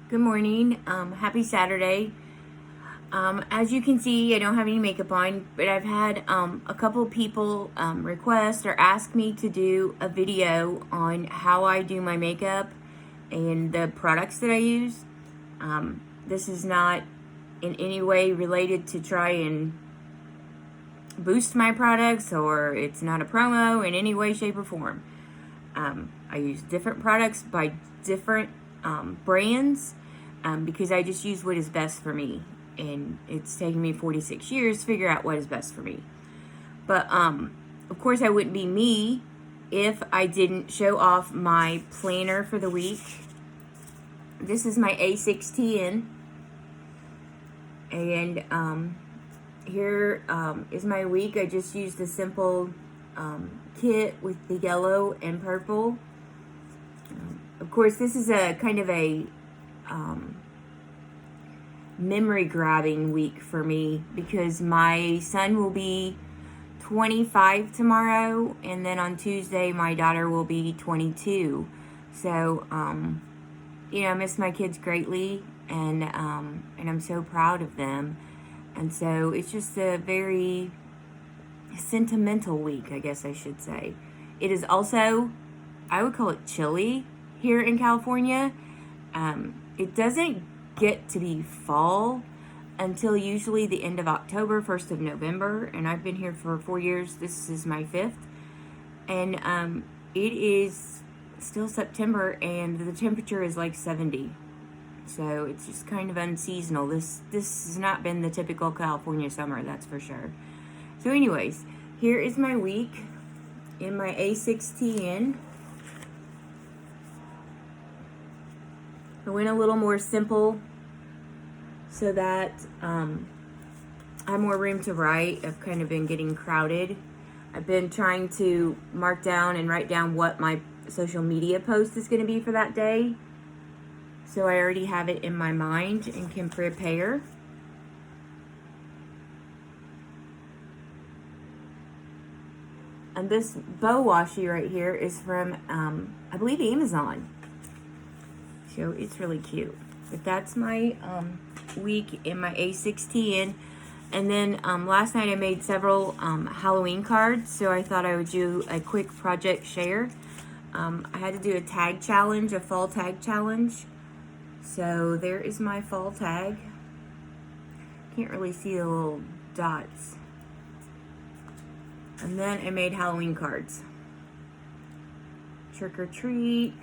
Good morning. Happy Saturday. As you can see, I don't have any makeup on, but I've had a couple people request or ask me to do a video on how I do my makeup and the products that I use. This is not in any way related to try and boost my products, or it's not a promo in any way, shape, or form. I use different products by different brands because I just use what is best for me. And it's taken me 46 years to figure out what is best for me. But of course, I wouldn't be me if I didn't show off my planner for the week. This is my A6TN. And here is my week. I just used a simple kit with the yellow and purple. Of course, this is a kind of a memory grabbing week for me because my son will be 25 tomorrow, and then on Tuesday my daughter will be 22. So I miss my kids greatly, and I'm so proud of them. And so it's just a very sentimental week, I guess I should say. It is also, I would call it chilly here in California. It doesn't get to be fall until usually the end of October, 1st of November, and I've been here for 4 years. This is my 5th, and it is still September, and the temperature is like 70. So it's just kind of unseasonal. This has not been the typical California summer, that's for sure. So anyways, here is my week in my A6TN. I went a little more simple so that I have more room to write. I've kind of been getting crowded. I've been trying to mark down and write down what my social media post is going to be for that day. So I already have it in my mind and can prepare. And this bow washi right here is from, I believe, Amazon. So it's really cute. But that's my week in my A6TN. And then last night I made several Halloween cards, so I thought I would do a quick project share. I had to do a tag challenge, a fall tag challenge. So there is my fall tag. Can't really see the little dots. And then I made Halloween cards. Trick or treat.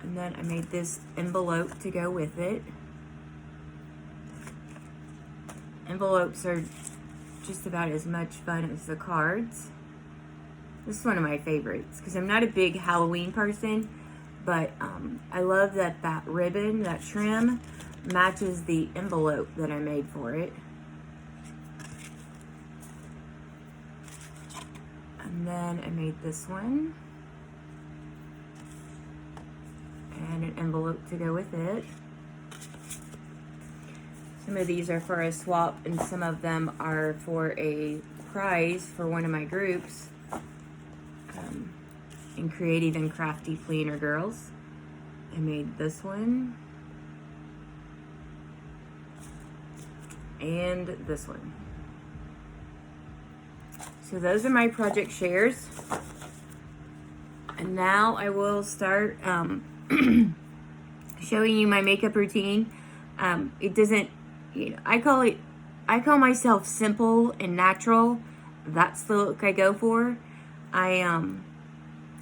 And then I made this envelope to go with it. Envelopes are just about as much fun as the cards. This is one of my favorites because I'm not a big Halloween person, but I love that ribbon, that trim, matches the envelope that I made for it. And then I made this one. And an envelope to go with it. Some of these are for a swap, and some of them are for a prize for one of my groups in Creative and Crafty Planner Girls. I made this one and this one. So those are my project shares. And now I will start showing you my makeup routine. It doesn't, I call myself simple and natural. That's the look I go for.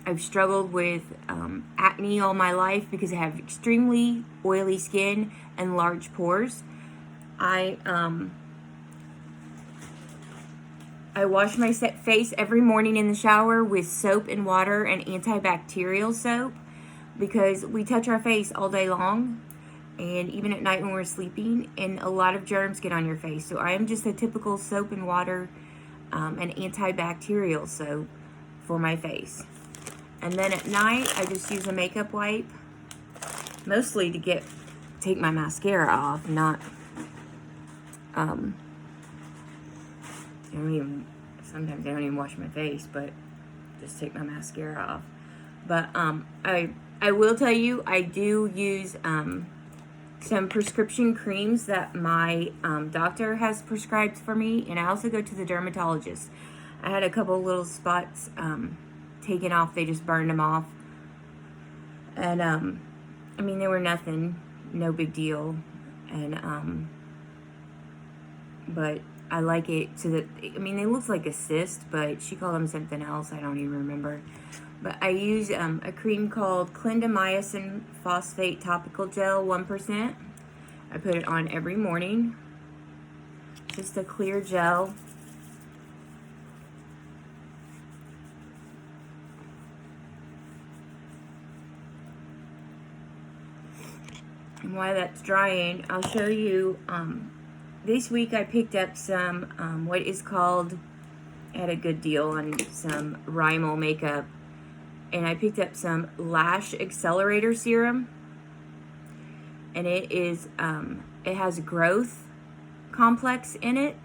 I've struggled with acne all my life because I have extremely oily skin and large pores. I wash my face every morning in the shower with soap and water and antibacterial soap because we touch our face all day long, and even at night when we're sleeping, and a lot of germs get on your face. So I am just a typical soap and water and antibacterial soap for my face. And then at night, I just use a makeup wipe, mostly to take my mascara off, not, sometimes I don't even wash my face, but just take my mascara off. But I I will tell you, I do use some prescription creams that my doctor has prescribed for me, and I also go to the dermatologist. I had a couple little spots taken off. They just burned them off. And, I mean, they were nothing, no big deal. And, but I like it so that, I mean, they look like a cyst, but she called them something else. I don't even remember. But I use a cream called clindamycin phosphate topical gel 1%. I put it on every morning. Just a clear gel. And while that's drying, I'll show you, this week I picked up some, what is called, I had a good deal on some Rimmel makeup. And I picked up some lash accelerator serum. And it is, it has growth complex in it.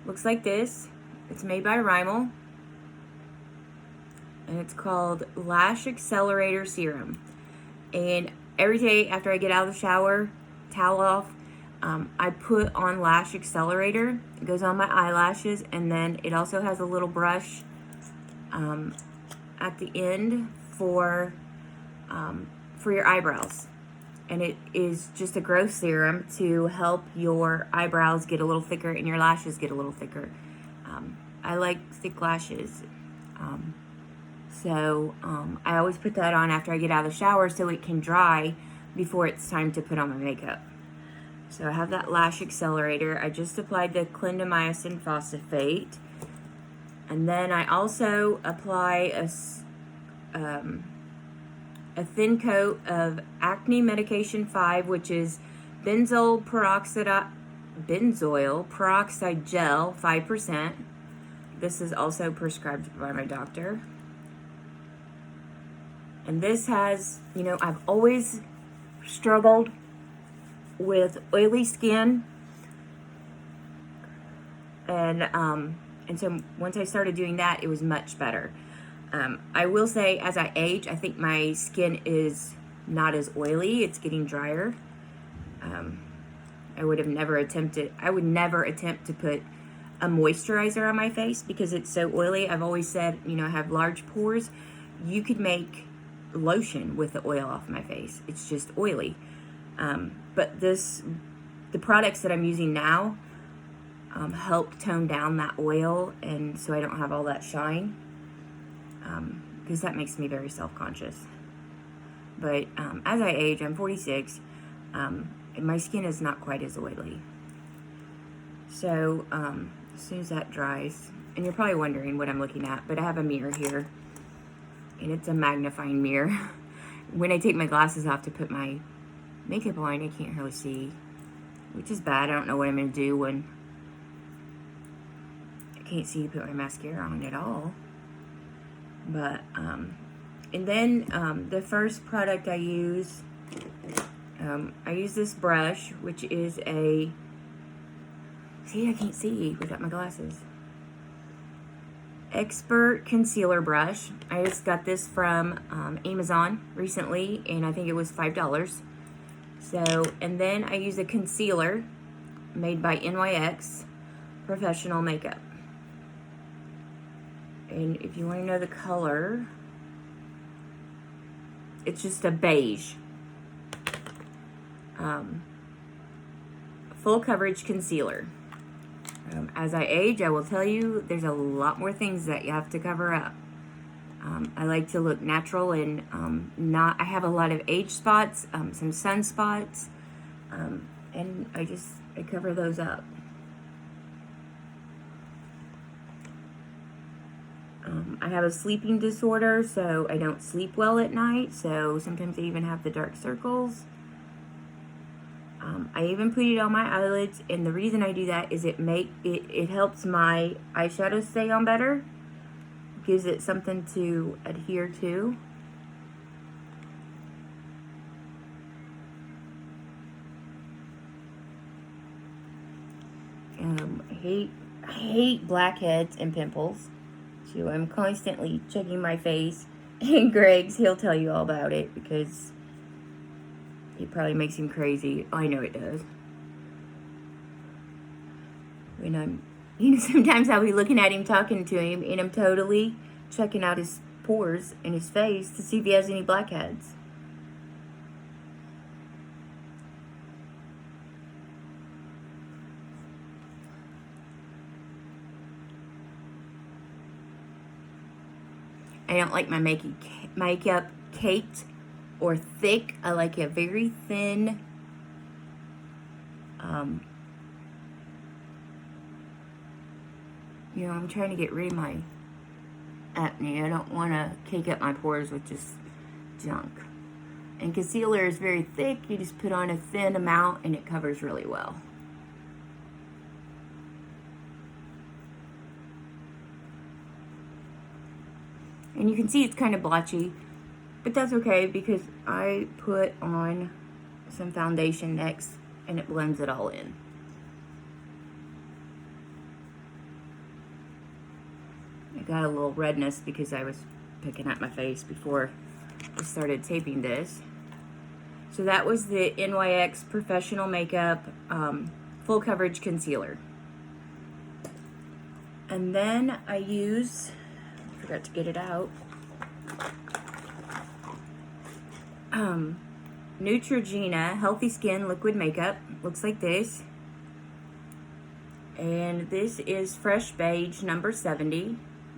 Looks like this. It's made by Rimmel. And it's called Lash Accelerator Serum. And every day after I get out of the shower, towel off, I put on Lash Accelerator. It goes on my eyelashes, and then it also has a little brush at the end for your eyebrows. And it is just a growth serum to help your eyebrows get a little thicker and your lashes get a little thicker. I like thick lashes. So I always put that on after I get out of the shower so it can dry before it's time to put on my makeup. So I have that Lash Accelerator. I just applied the clindamycin phosphate. And then I also apply a thin coat of Acne Medication 5, which is benzoyl peroxide gel, 5%. This is also prescribed by my doctor. And this has, you know, I've always struggled with oily skin. And so once I started doing that, it was much better. I will say, as I age, I think my skin is not as oily. It's getting drier. I would never attempt to put a moisturizer on my face because it's so oily. I've always said, you know, I have large pores. You could make lotion with the oil off my face. It's just oily. But the products that I'm using now help tone down that oil, and so I don't have all that shine, because that makes me very self-conscious. But as I age, I'm 46, and my skin is not quite as oily. So as soon as that dries, and you're probably wondering what I'm looking at, but I have a mirror here, and it's a magnifying mirror. When I take my glasses off to put my makeup on, I can't really see, which is bad. I don't know what I'm going to do when I can't see to put my mascara on at all. But, and then the first product I use this brush, which is a, see, I can't see without my glasses. Expert concealer brush. I just got this from Amazon recently, and I think it was $5. So, and then I use a concealer made by NYX Professional Makeup. And if you want to know the color, it's just a beige. Full coverage concealer. As I age, I will tell you, there's a lot more things that you have to cover up. I like to look natural and I have a lot of age spots, some sunspots, and I cover those up. I have a sleeping disorder, so I don't sleep well at night, so sometimes I even have the dark circles. I even put it on my eyelids, and the reason I do that is it helps my eyeshadow stay on better. Gives it something to adhere to. I hate blackheads and pimples, so I'm constantly checking my face And Greg's, he'll tell you all about it because it probably makes him crazy. I know it does. When I'm, sometimes I'll be looking at him, talking to him, and I'm totally checking out his pores in his face to see if he has any blackheads. I don't like my makeup caked or thick. I like it very thin. I'm trying to get rid of my acne. I don't want to cake up my pores with just junk. And concealer is very thick. You just put on a thin amount and it covers really well. And you can see it's kind of blotchy, but that's okay because I put on some foundation next and it blends it all in. I got a little redness because I was picking at my face before I started taping this. So that was the NYX Professional Makeup Full Coverage Concealer. And then I use, forgot to get it out, Neutrogena Healthy Skin Liquid Makeup. Looks like this. And this is Fresh Beige number 70.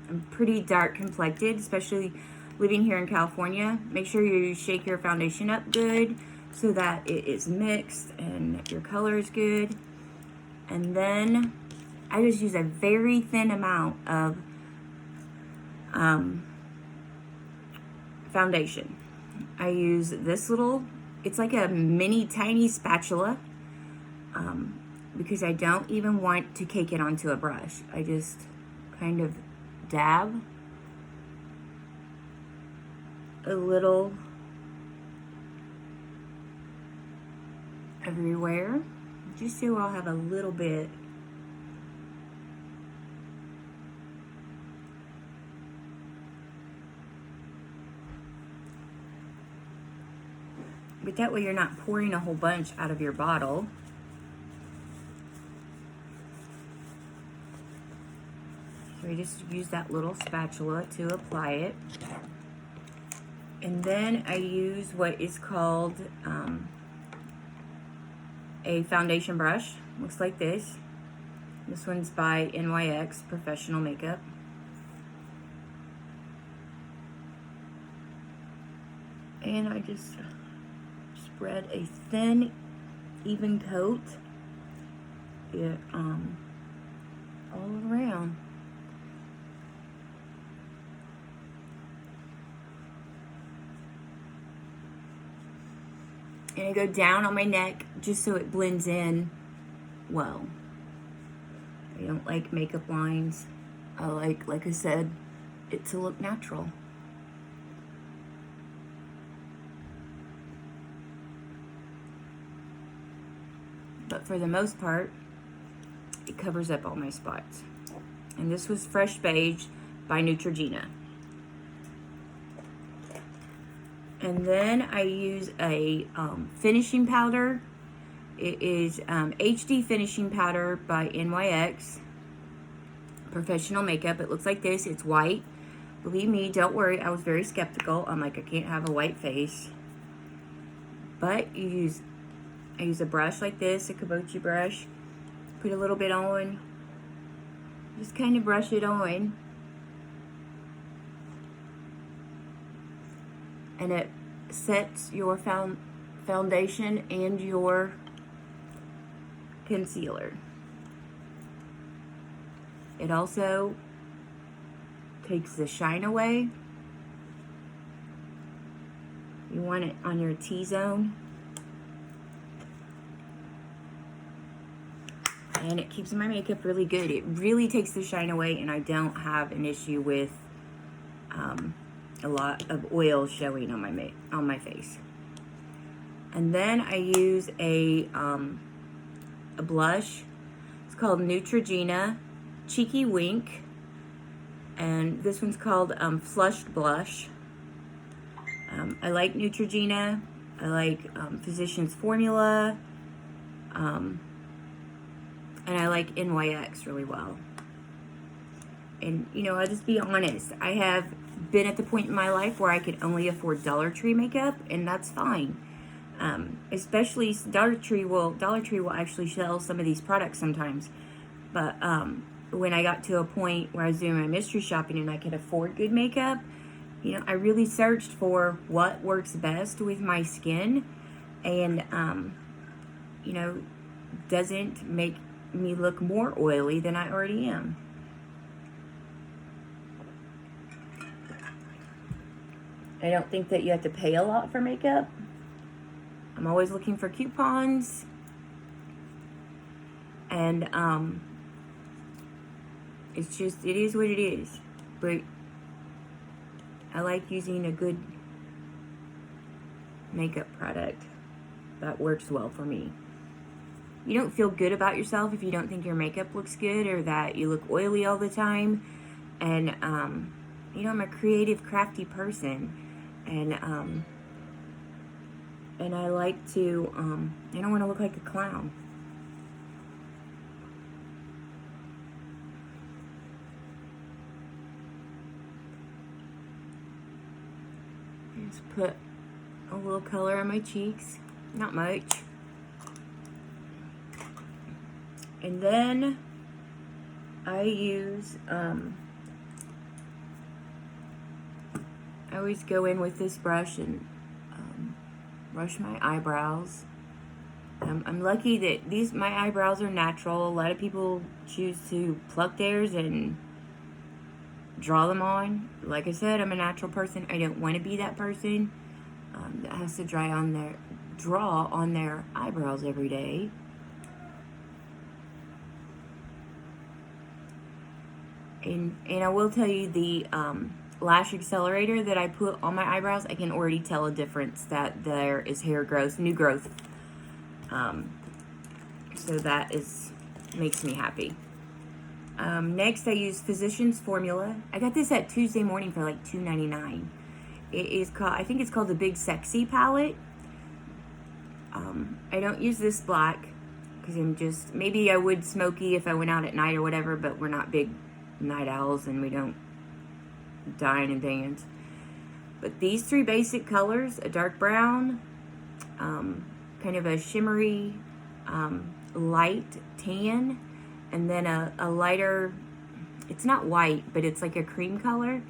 I'm pretty dark complected, especially living here in California. Make sure you shake your foundation up good so that it is mixed and your color is good. And then I just use a very thin amount of foundation. I use this little, it's like a mini tiny spatula, because I don't even want to cake it onto a brush. I just kind of dab a little everywhere, just so I'll have a little bit. But that way you're not pouring a whole bunch out of your bottle. So I just use that little spatula to apply it. And then I use what is called a foundation brush. Looks like this. This one's by NYX Professional Makeup. And I just spread a thin, even coat it all around. And I go down on my neck just so it blends in well. I don't like makeup lines. I like I said, it to look natural. But for the most part, it covers up all my spots. And this was Fresh Beige by Neutrogena. And then I use a finishing powder. It is HD Finishing Powder by NYX Professional Makeup. It looks like this. It's white. Believe me, don't worry. I was very skeptical. I'm like, I can't have a white face. But I use a brush like this, a kabuki brush. Put a little bit on. Just kind of brush it on. And it sets your foundation and your concealer. It also takes the shine away. You want it on your T-zone. And it keeps my makeup really good. It really takes the shine away, and I don't have an issue with a lot of oil showing on my face. And then I use a blush. It's called Neutrogena Cheeky Wink, and this one's called Flushed Blush. I like Neutrogena. I like Physicians Formula. And I like NYX really well. And, you know, I'll just be honest. I have been at the point in my life where I could only afford Dollar Tree makeup, and that's fine. Especially Dollar Tree will actually sell some of these products sometimes. But when I got to a point where I was doing my mystery shopping and I could afford good makeup, you know, I really searched for what works best with my skin and, you know, doesn't make me look more oily than I already am. I don't think that you have to pay a lot for makeup. I'm always looking for coupons. And it's just, it is what it is. But I like using a good makeup product that works well for me. You don't feel good about yourself if you don't think your makeup looks good or that you look oily all the time. And, you know, I'm a creative, crafty person. And I like to, I don't want to look like a clown. Just put a little color on my cheeks, not much. And then I use, I always go in with this brush and brush my eyebrows. I'm lucky that my eyebrows are natural. A lot of people choose to pluck theirs and draw them on. Like I said, I'm a natural person. I don't want to be that person that has to draw on their eyebrows every day. And I will tell you, the lash accelerator that I put on my eyebrows, I can already tell a difference that there is hair growth, new growth. So that makes me happy. Next, I use Physicians Formula. I got this at Tuesday Morning for like $2.99. It is called, I think it's called the Big Sexy palette. I don't use this black because maybe I would smoky if I went out at night or whatever, but we're not big night owls and we don't dine and dance. But these three basic colors, a dark brown, kind of a shimmery, light tan, and then a lighter, it's not white, but it's like a cream color.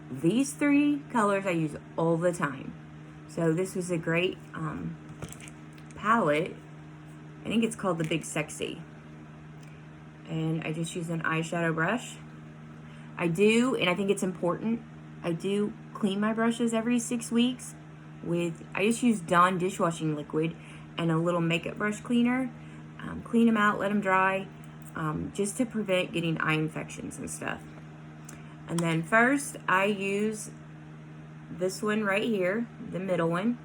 These three colors I use all the time. So this was a great palette. I think it's called the Big Sexy. And I just use an eyeshadow brush. I do, and I think it's important, I do clean my brushes every 6 weeks I just use Dawn dishwashing liquid and a little makeup brush cleaner. Clean them out, let them dry, just to prevent getting eye infections and stuff. And then first, I use this one right here, the middle one,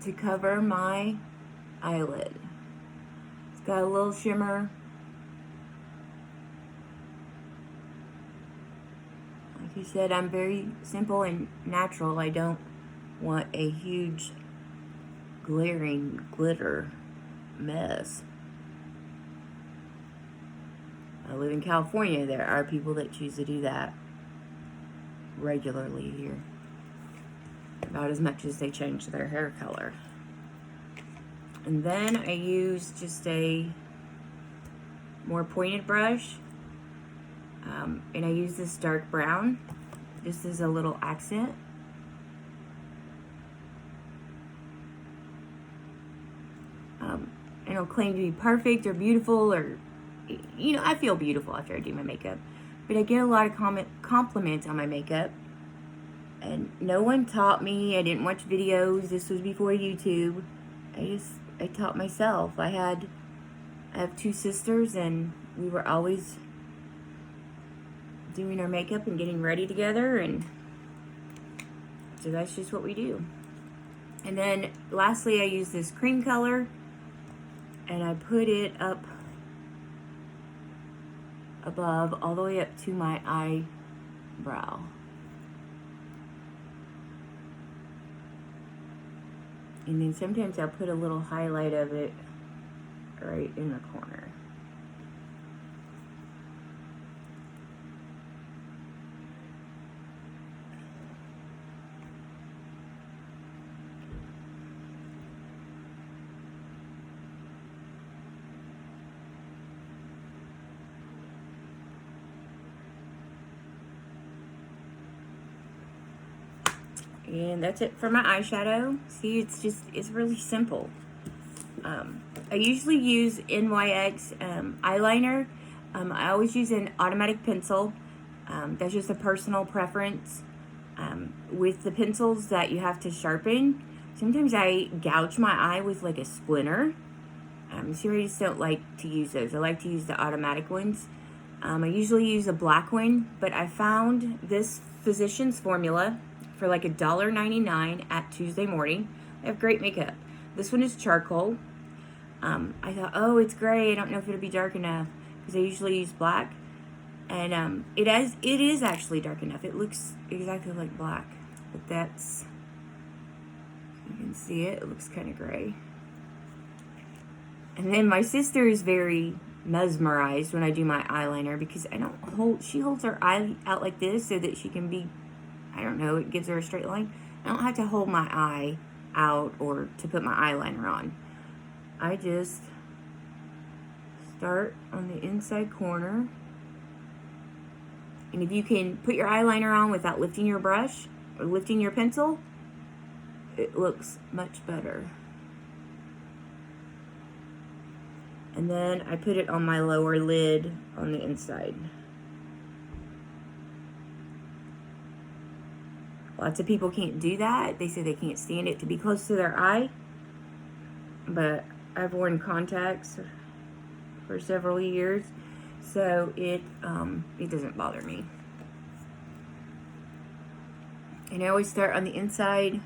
to cover my eyelid. It's got a little shimmer. Like you said, I'm very simple and natural. I don't want a huge glaring glitter mess. I live in California. There are people that choose to do that regularly here. About as much as they change their hair color. And then I use just a more pointed brush. And I use this dark brown. This is a little accent. I don't claim to be perfect or beautiful or, you know, I feel beautiful after I do my makeup. But I get a lot of compliments on my makeup. And no one taught me. I didn't watch videos. This was before YouTube. I taught myself. I have 2 sisters, and we were always doing our makeup and getting ready together, and so that's just what we do. And then lastly, I use this cream color, and I put it up above, all the way up to my eyebrow. And then sometimes I'll put a little highlight of it right in the corner. And that's it for my eyeshadow. See, it's really simple. I usually use NYX eyeliner. I always use an automatic pencil. That's just a personal preference. With the pencils that you have to sharpen, sometimes I gouge my eye with like a splinter. So I just don't like to use those. I like to use the automatic ones. I usually use a black one, but I found this Physicians Formula for like $1.99 at Tuesday Morning. They have great makeup. This one is charcoal. I thought, oh, it's gray. I don't know if it'll be dark enough because I usually use black. And it is actually dark enough. It looks exactly like black, but that's, you can see it. It looks kind of gray. And then my sister is very mesmerized when I do my eyeliner because she holds her eye out like this so that she can be, I don't know, it gives her a straight line. I don't have to hold my eye out or to put my eyeliner on. I just start on the inside corner. And if you can put your eyeliner on without lifting your brush or lifting your pencil, it looks much better. And then I put it on my lower lid on the inside. Lots of people can't do that. They say they can't stand it to be close to their eye. But I've worn contacts for several years, so it doesn't bother me. And I always start on the inside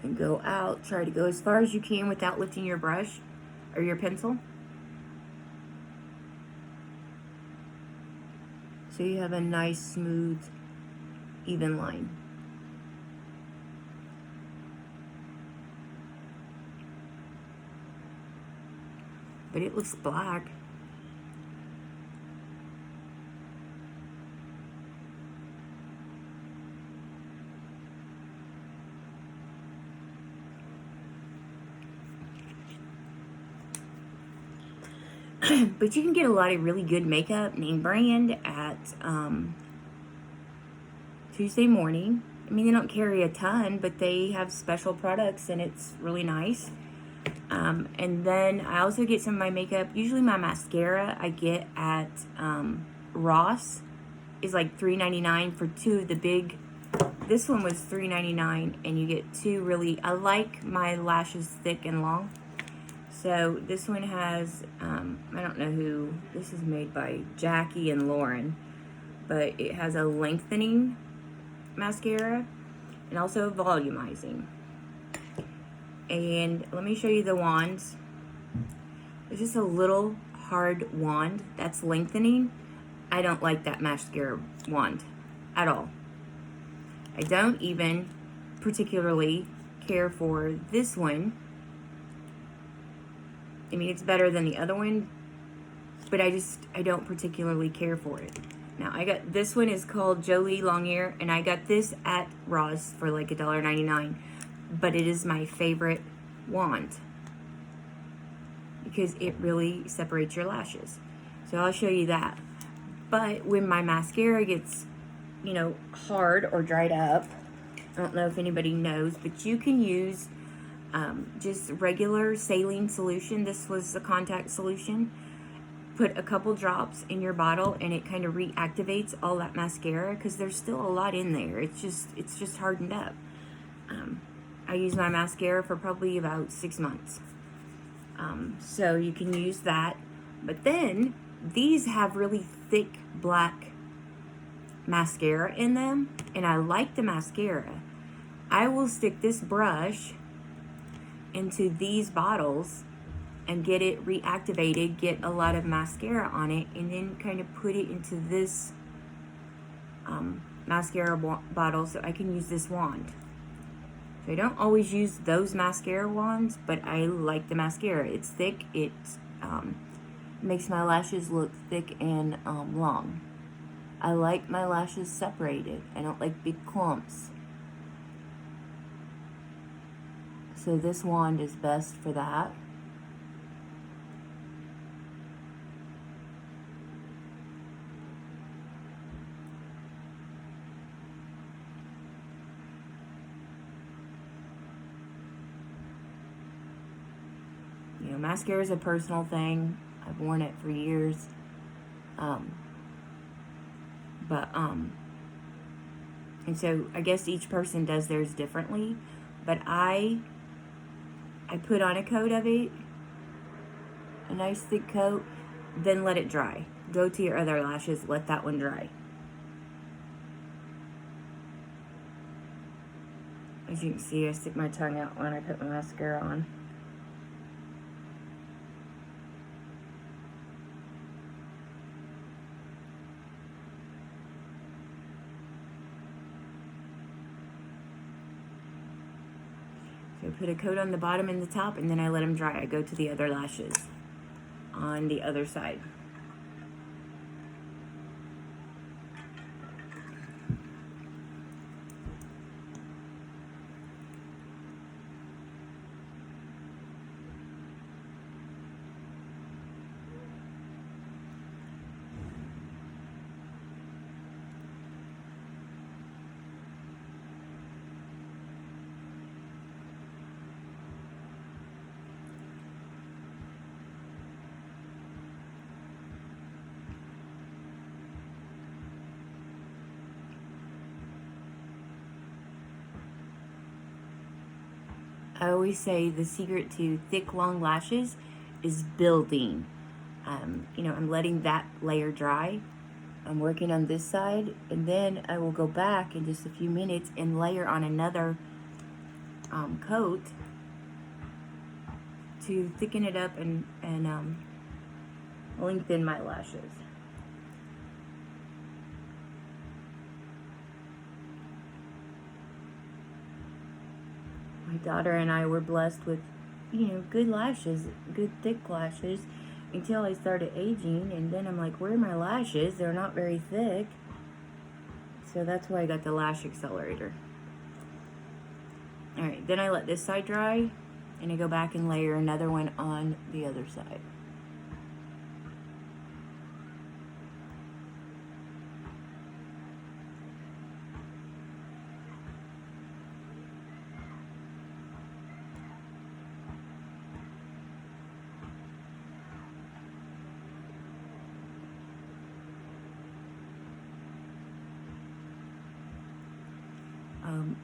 and go out. Try to go as far as you can without lifting your brush or your pencil. So you have a nice, smooth, even line. But it looks black. But you can get a lot of really good makeup, name brand, at Tuesday Morning. I mean, they don't carry a ton, but they have special products, and it's really nice. And then I also get some of my makeup. Usually my mascara I get at Ross. Is like $3.99 for two of the big. This one was $3.99, and you get two really. I like my lashes thick and long. So this one has, I don't know who, this is made by Jackie and Lauren, but it has a lengthening mascara and also volumizing. And let me show you the wands. It's just a little hard wand that's lengthening. I don't like that mascara wand at all. I don't even particularly care for this one. I mean, it's better than the other one, but I don't particularly care for it. Now, I got, this one is called Jolie Longier, and I got this at Ross for like $1.99, but it is my favorite wand because it really separates your lashes. So I'll show you that. But when my mascara gets, hard or dried up, I don't know if anybody knows, but you can use just regular saline solution. This was the contact solution. Put a couple drops in your bottle, and it kind of reactivates all that mascara because there's still a lot in there. It's just hardened up. I use my mascara for probably about 6 months. So you can use that. But then these have really thick black mascara in them, and I like the mascara. I will stick this brush into these bottles and get it reactivated, get a lot of mascara on it, and then kind of put it into this mascara bottle so I can use this wand. So I don't always use those mascara wands, but I like the mascara. It's thick. It makes my lashes look thick and long. I like my lashes separated. I don't like big clumps. So this wand is best for that. You know, mascara is a personal thing. I've worn it for years. And so I guess each person does theirs differently. But I put on a coat of it, a nice thick coat, then let it dry. Go to your other lashes, let that one dry. As you can see, I stick my tongue out when I put my mascara on. So I put a coat on the bottom and the top, and then I let them dry. I go to the other lashes on the other side. I always say the secret to thick, long lashes is building. You know, I'm letting that layer dry. I'm working on this side, and then I will go back in just a few minutes and layer on another coat to thicken it up and lengthen my lashes. My daughter and I were blessed with, you know, good lashes, good thick lashes, until I started aging, and then I'm like, where are my lashes? They're not very thick. So that's why I got the lash accelerator. All right, then I let this side dry, and I go back and layer another one on the other side.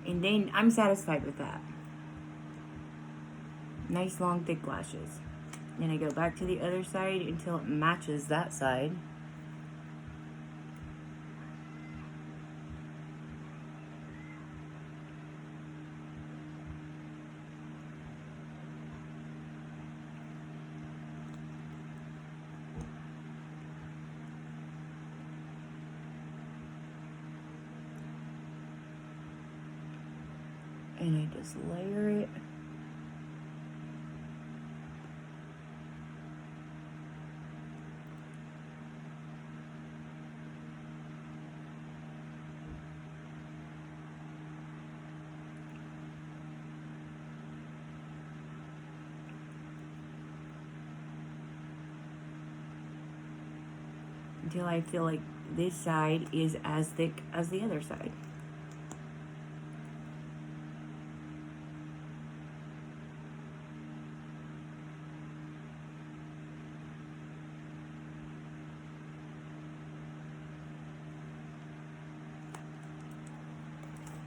And then I'm satisfied with that. Nice long thick lashes. Then I go back to the other side until it matches that side. And I just layer it. Until I feel like this side is as thick as the other side.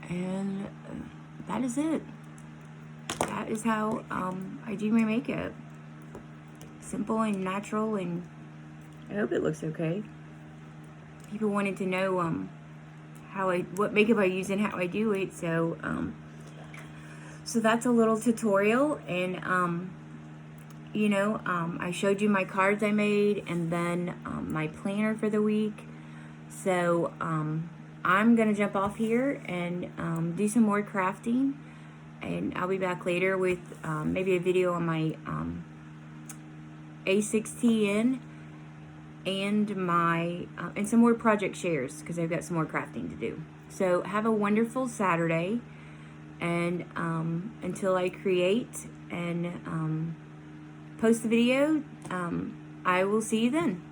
And that is it. That is how I do my makeup. Simple and natural, and I hope it looks okay. People wanted to know what makeup I use and how I do it, so so that's a little tutorial. And you know, I showed you my cards I made, and then my planner for the week. So I'm gonna jump off here and do some more crafting, and I'll be back later with maybe a video on my A6TN and my and some more project shares, because I've got some more crafting to do. So have a wonderful Saturday, and until I create and post the video, I will see you then.